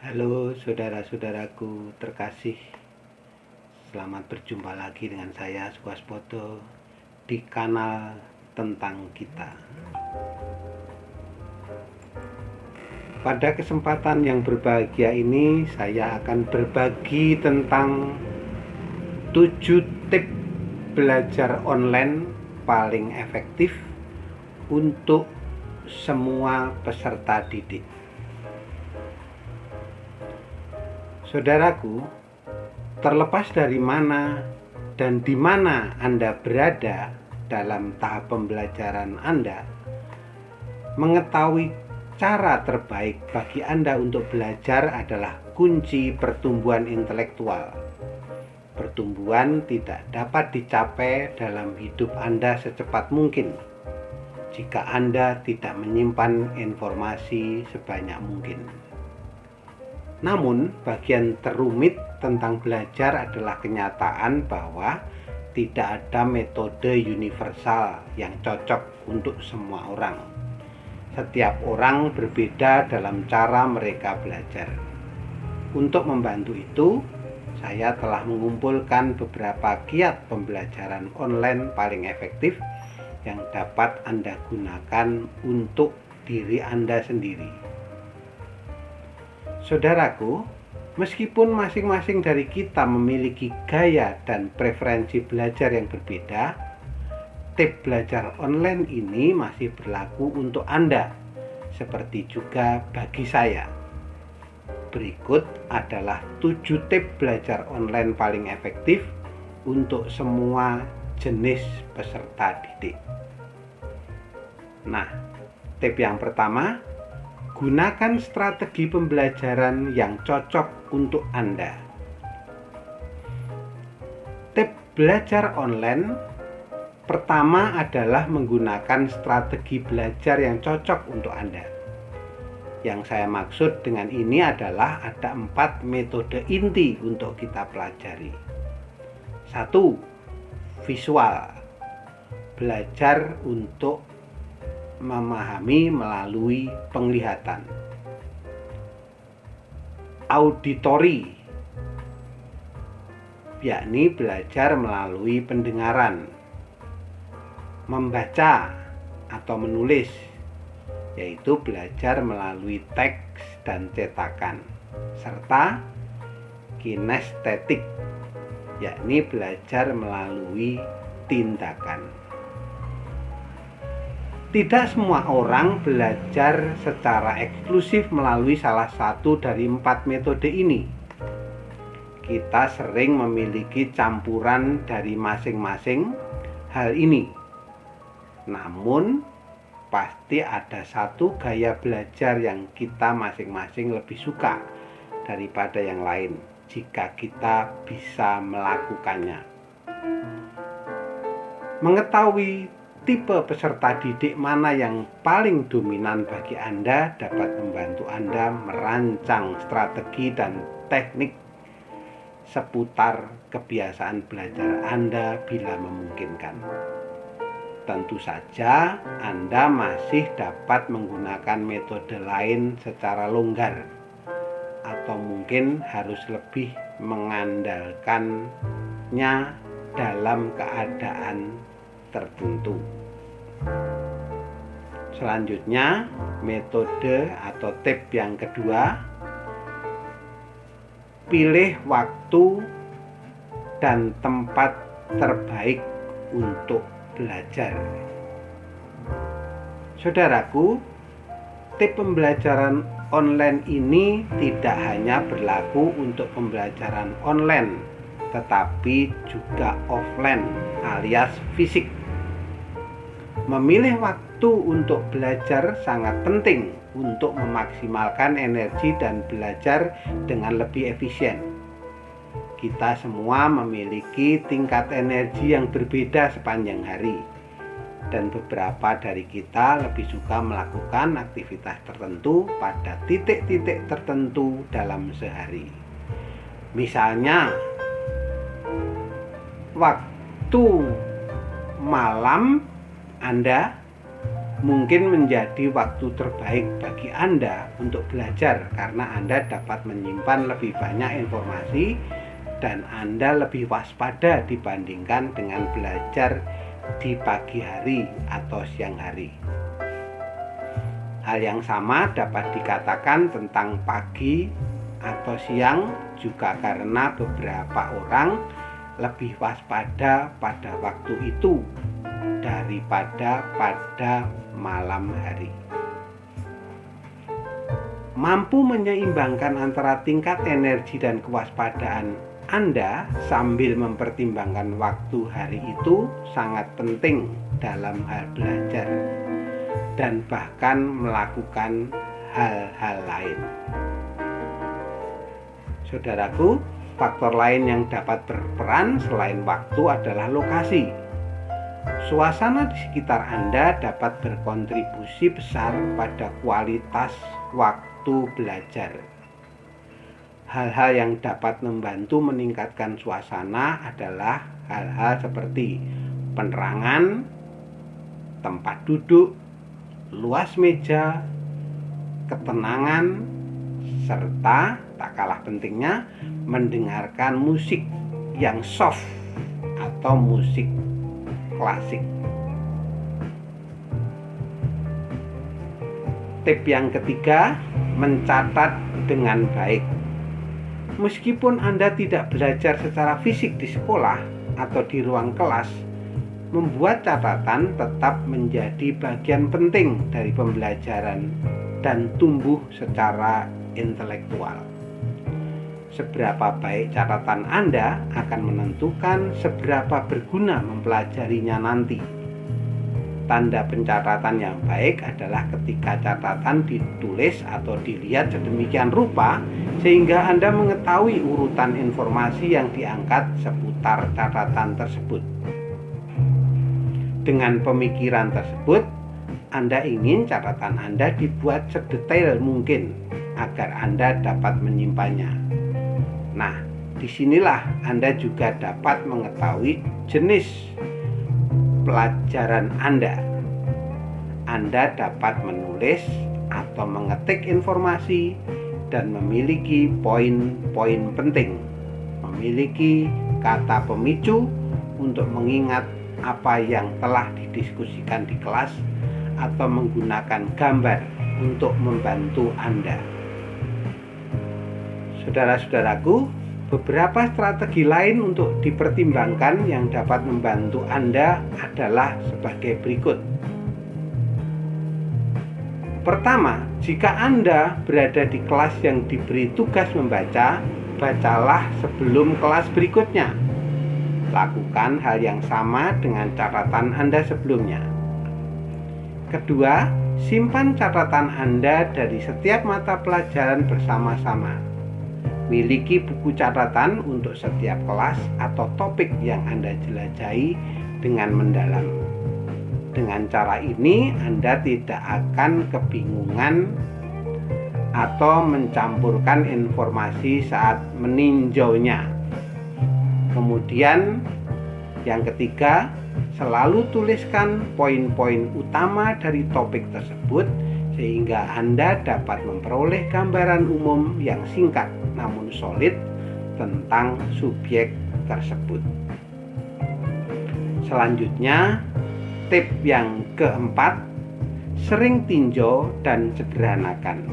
Halo saudara-saudaraku terkasih, selamat berjumpa lagi dengan saya Sukaspoto di kanal Tentang Kita. Pada kesempatan yang berbahagia ini, saya akan berbagi tentang 7 tips belajar online paling efektif untuk semua peserta didik. Saudaraku, terlepas dari mana dan di mana Anda berada dalam tahap pembelajaran Anda, mengetahui cara terbaik bagi Anda untuk belajar adalah kunci pertumbuhan intelektual. Pertumbuhan tidak dapat dicapai dalam hidup Anda secepat mungkin jika Anda tidak menyimpan informasi sebanyak mungkin. Namun, bagian terumit tentang belajar adalah kenyataan bahwa tidak ada metode universal yang cocok untuk semua orang. Setiap orang berbeda dalam cara mereka belajar. Untuk membantu itu, saya telah mengumpulkan beberapa kiat pembelajaran online paling efektif yang dapat Anda gunakan untuk diri Anda sendiri. Saudaraku, meskipun masing-masing dari kita memiliki gaya dan preferensi belajar yang berbeda, tips belajar online ini masih berlaku untuk Anda, seperti juga bagi saya. Berikut adalah 7 tips belajar online paling efektif untuk semua jenis peserta didik. Nah, tips yang pertama, gunakan strategi pembelajaran yang cocok untuk Anda. Tips belajar online pertama adalah menggunakan strategi belajar yang cocok untuk Anda. Yang saya maksud dengan ini adalah ada 4 metode inti untuk kita pelajari. 1. Visual. Belajar untuk memahami melalui penglihatan. Auditori, yakni belajar melalui pendengaran. Membaca atau menulis, yaitu belajar melalui teks dan cetakan. Serta kinestetik, yakni belajar melalui tindakan. Tidak semua orang belajar secara eksklusif melalui salah satu dari 4 metode ini. Kita sering memiliki campuran dari masing-masing hal ini. Namun, pasti ada satu gaya belajar yang kita masing-masing lebih suka daripada yang lain jika kita bisa melakukannya. Mengetahui tipe peserta didik mana yang paling dominan bagi Anda dapat membantu Anda merancang strategi dan teknik seputar kebiasaan belajar Anda bila memungkinkan. Tentu saja Anda masih dapat menggunakan metode lain secara longgar, atau mungkin harus lebih mengandalkannya dalam keadaan tertentu. Selanjutnya, metode atau tips yang kedua, pilih waktu dan tempat terbaik untuk belajar. Saudaraku, tips pembelajaran online ini tidak hanya berlaku untuk pembelajaran online, tetapi juga offline alias fisik. Memilih waktu untuk belajar sangat penting untuk memaksimalkan energi dan belajar dengan lebih efisien. Kita semua memiliki tingkat energi yang berbeda sepanjang hari, dan beberapa dari kita lebih suka melakukan aktivitas tertentu pada titik-titik tertentu dalam sehari. Misalnya, waktu malam Anda mungkin menjadi waktu terbaik bagi Anda untuk belajar karena Anda dapat menyimpan lebih banyak informasi dan Anda lebih waspada dibandingkan dengan belajar di pagi hari atau siang hari. Hal yang sama dapat dikatakan tentang pagi atau siang juga karena beberapa orang lebih waspada pada waktu itu daripada pada malam hari. Mampu menyeimbangkan antara tingkat energi dan kewaspadaan Anda sambil mempertimbangkan waktu hari itu sangat penting dalam hal belajar dan bahkan melakukan hal-hal lain. Saudaraku, faktor lain yang dapat berperan selain waktu adalah lokasi. Suasana di sekitar Anda dapat berkontribusi besar pada kualitas waktu belajar. Hal-hal yang dapat membantu meningkatkan suasana adalah hal-hal seperti penerangan, tempat duduk, luas meja, ketenangan, serta tak kalah pentingnya mendengarkan musik yang soft atau musik klasik. Tip yang ketiga, mencatat dengan baik. Meskipun Anda tidak belajar secara fisik di sekolah atau di ruang kelas, membuat catatan tetap menjadi bagian penting dari pembelajaran dan tumbuh secara intelektual. Seberapa baik catatan Anda akan menentukan seberapa berguna mempelajarinya nanti. Tanda pencatatan yang baik adalah ketika catatan ditulis atau dilihat sedemikian rupa sehingga Anda mengetahui urutan informasi yang diangkat seputar catatan tersebut. Dengan pemikiran tersebut, Anda ingin catatan Anda dibuat sedetail mungkin agar Anda dapat menyimpannya. Nah, disinilah Anda juga dapat mengetahui jenis pelajaran Anda. Anda dapat menulis atau mengetik informasi dan memiliki poin-poin penting, memiliki kata pemicu untuk mengingat apa yang telah didiskusikan di kelas atau menggunakan gambar untuk membantu Anda. Saudara-saudaraku, beberapa strategi lain untuk dipertimbangkan yang dapat membantu Anda adalah sebagai berikut. Pertama, jika Anda berada di kelas yang diberi tugas membaca, bacalah sebelum kelas berikutnya. Lakukan hal yang sama dengan catatan Anda sebelumnya. Kedua, simpan catatan Anda dari setiap mata pelajaran bersama-sama. Miliki buku catatan untuk setiap kelas atau topik yang Anda jelajahi dengan mendalam. Dengan cara ini, Anda tidak akan kebingungan atau mencampurkan informasi saat meninjaunya. Kemudian, yang ketiga, selalu tuliskan poin-poin utama dari topik tersebut sehingga Anda dapat memperoleh gambaran umum yang singkat namun solid tentang subjek tersebut. Selanjutnya, tip yang keempat, sering tinjau dan sederhanakan.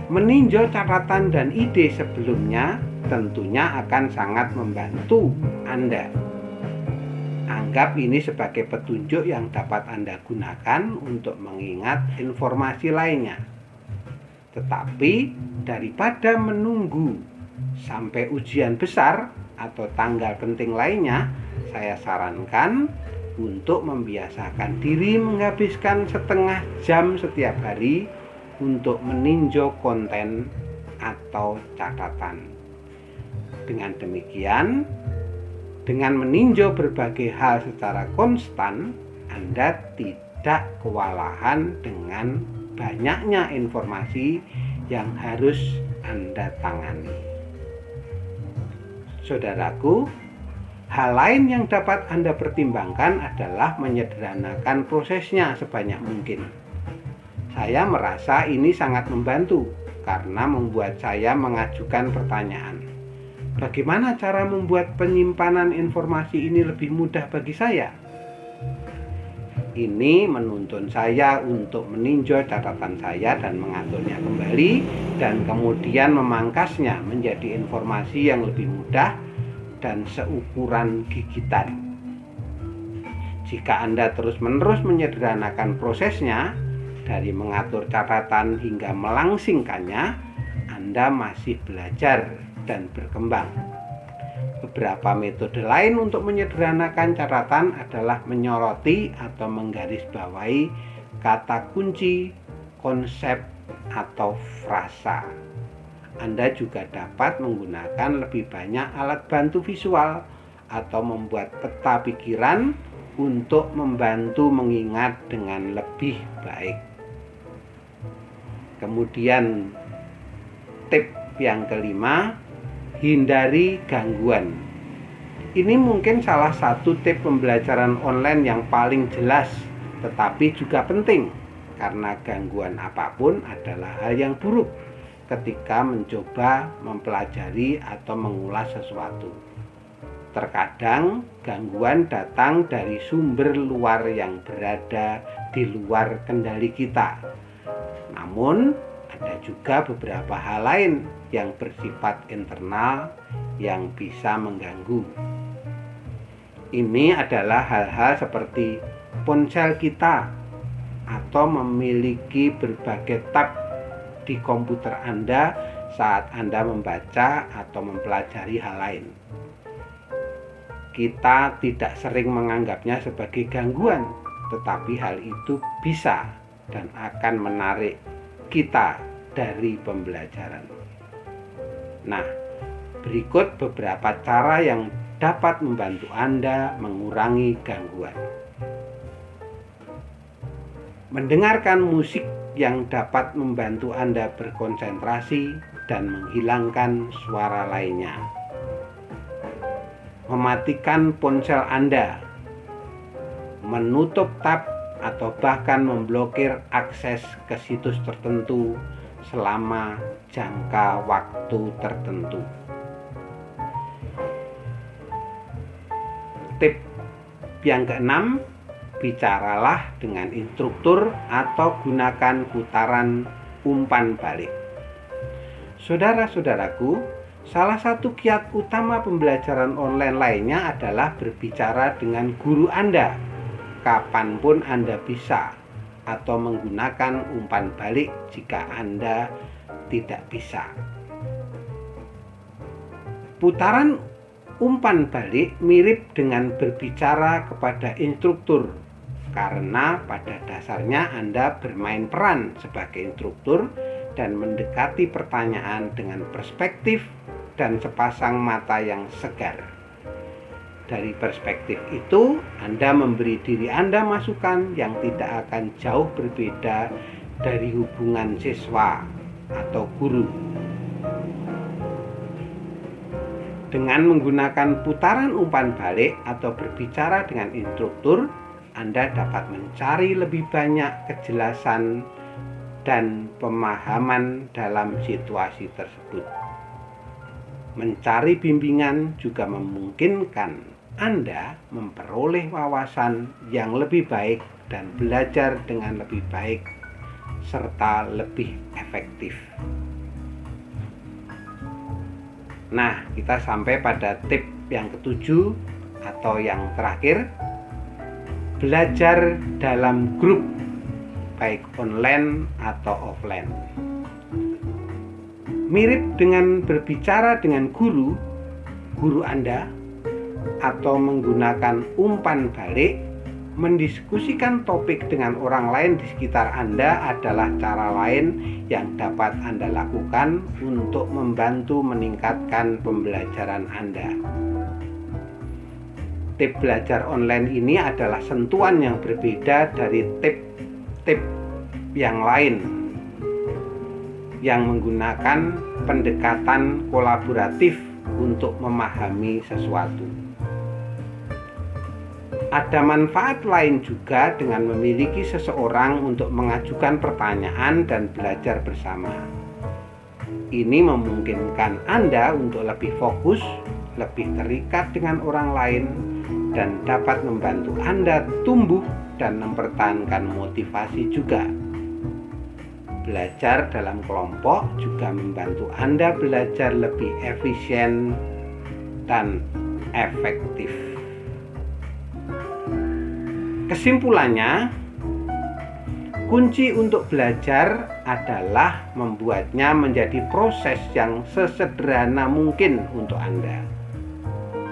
Meninjau catatan dan ide sebelumnya tentunya akan sangat membantu Anda. Anggap ini sebagai petunjuk yang dapat Anda gunakan untuk mengingat informasi lainnya. Tetapi daripada menunggu sampai ujian besar atau tanggal penting lainnya, saya sarankan untuk membiasakan diri menghabiskan setengah jam setiap hari untuk meninjau konten atau catatan. Dengan demikian, dengan meninjau berbagai hal secara konstan, Anda tidak kewalahan dengan banyaknya informasi yang harus Anda tangani. Saudaraku, Hal lain yang dapat Anda pertimbangkan adalah menyederhanakan prosesnya sebanyak mungkin. Saya merasa ini sangat membantu karena membuat saya mengajukan pertanyaan. Bagaimana cara membuat penyimpanan informasi ini lebih mudah bagi saya? Ini menuntun saya untuk meninjau catatan saya dan mengaturnya kembali dan kemudian memangkasnya menjadi informasi yang lebih mudah dan seukuran gigitan. Jika Anda terus-menerus menyederhanakan prosesnya, dari mengatur catatan hingga melangsingkannya, Anda masih belajar dan berkembang. Beberapa metode lain untuk menyederhanakan catatan adalah menyoroti atau menggarisbawahi kata kunci, konsep, atau frasa. Anda juga dapat menggunakan lebih banyak alat bantu visual atau membuat peta pikiran untuk membantu mengingat dengan lebih baik. Kemudian tip yang kelima, hindari gangguan. Ini mungkin salah satu tip pembelajaran online yang paling jelas, tetapi juga penting karena gangguan apapun adalah hal yang buruk ketika mencoba mempelajari atau mengulas sesuatu. Terkadang gangguan datang dari sumber luar yang berada di luar kendali kita. Namun, ada juga beberapa hal lain yang bersifat internal yang bisa mengganggu. Ini adalah hal-hal seperti ponsel kita atau memiliki berbagai tab di komputer Anda saat Anda membaca atau mempelajari hal lain. Kita tidak sering menganggapnya sebagai gangguan, tetapi hal itu bisa dan akan menarik kita dari pembelajaran. Nah, berikut beberapa cara yang dapat membantu Anda mengurangi gangguan. Mendengarkan musik yang dapat membantu Anda berkonsentrasi dan menghilangkan suara lainnya. Mematikan ponsel Anda, menutup tab atau bahkan memblokir akses ke situs tertentu selama jangka waktu tertentu. Tip yang keenam, bicaralah dengan instruktur atau gunakan putaran umpan balik. Saudara-saudaraku, salah satu kiat utama pembelajaran online lainnya adalah berbicara dengan guru Anda kapanpun Anda bisa, atau menggunakan umpan balik jika Anda tidak bisa. Putaran umpan balik mirip dengan berbicara kepada instruktur, karena pada dasarnya Anda bermain peran sebagai instruktur dan mendekati pertanyaan dengan perspektif dan sepasang mata yang segar. Dari perspektif itu, Anda memberi diri Anda masukan yang tidak akan jauh berbeda dari hubungan siswa atau guru. Dengan menggunakan putaran umpan balik atau berbicara dengan instruktur, Anda dapat mencari lebih banyak kejelasan dan pemahaman dalam situasi tersebut. Mencari bimbingan juga memungkinkan Anda memperoleh wawasan yang lebih baik dan belajar dengan lebih baik serta lebih efektif. Nah, kita sampai pada tip yang ketujuh atau yang terakhir, belajar dalam grup, baik online atau offline. Mirip dengan berbicara dengan guru Anda, atau menggunakan umpan balik, mendiskusikan topik dengan orang lain di sekitar Anda adalah cara lain yang dapat Anda lakukan untuk membantu meningkatkan pembelajaran Anda. Tip belajar online ini adalah sentuhan yang berbeda dari tip-tip yang lain yang menggunakan pendekatan kolaboratif untuk memahami sesuatu. Ada manfaat lain juga dengan memiliki seseorang untuk mengajukan pertanyaan dan belajar bersama. Ini memungkinkan Anda untuk lebih fokus, lebih terikat dengan orang lain, dan dapat membantu Anda tumbuh dan mempertahankan motivasi juga. Belajar dalam kelompok juga membantu Anda belajar lebih efisien dan efektif. Kesimpulannya, kunci untuk belajar adalah membuatnya menjadi proses yang sesederhana mungkin untuk Anda.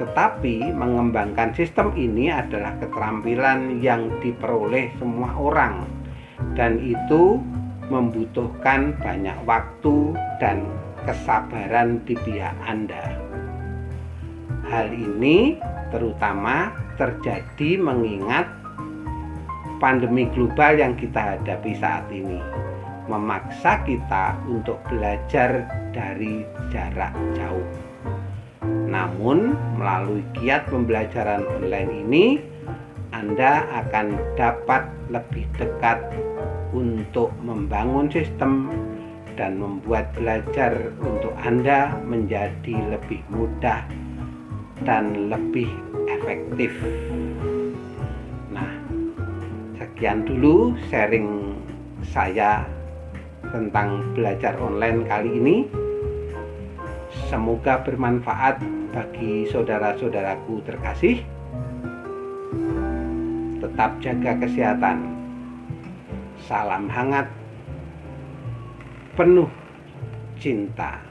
Tetapi mengembangkan sistem ini adalah keterampilan yang diperoleh semua orang, dan itu membutuhkan banyak waktu dan kesabaran di pihak Anda. Hal ini terutama terjadi mengingat pandemi global yang kita hadapi saat ini memaksa kita untuk belajar dari jarak jauh. Namun, melalui giat pembelajaran online ini, Anda akan dapat lebih dekat untuk membangun sistem dan membuat belajar untuk Anda menjadi lebih mudah dan lebih efektif. Nah, sekian dulu sharing saya tentang belajar online kali ini. Semoga bermanfaat bagi saudara-saudaraku terkasih. Tetap jaga kesehatan. Salam hangat, penuh cinta.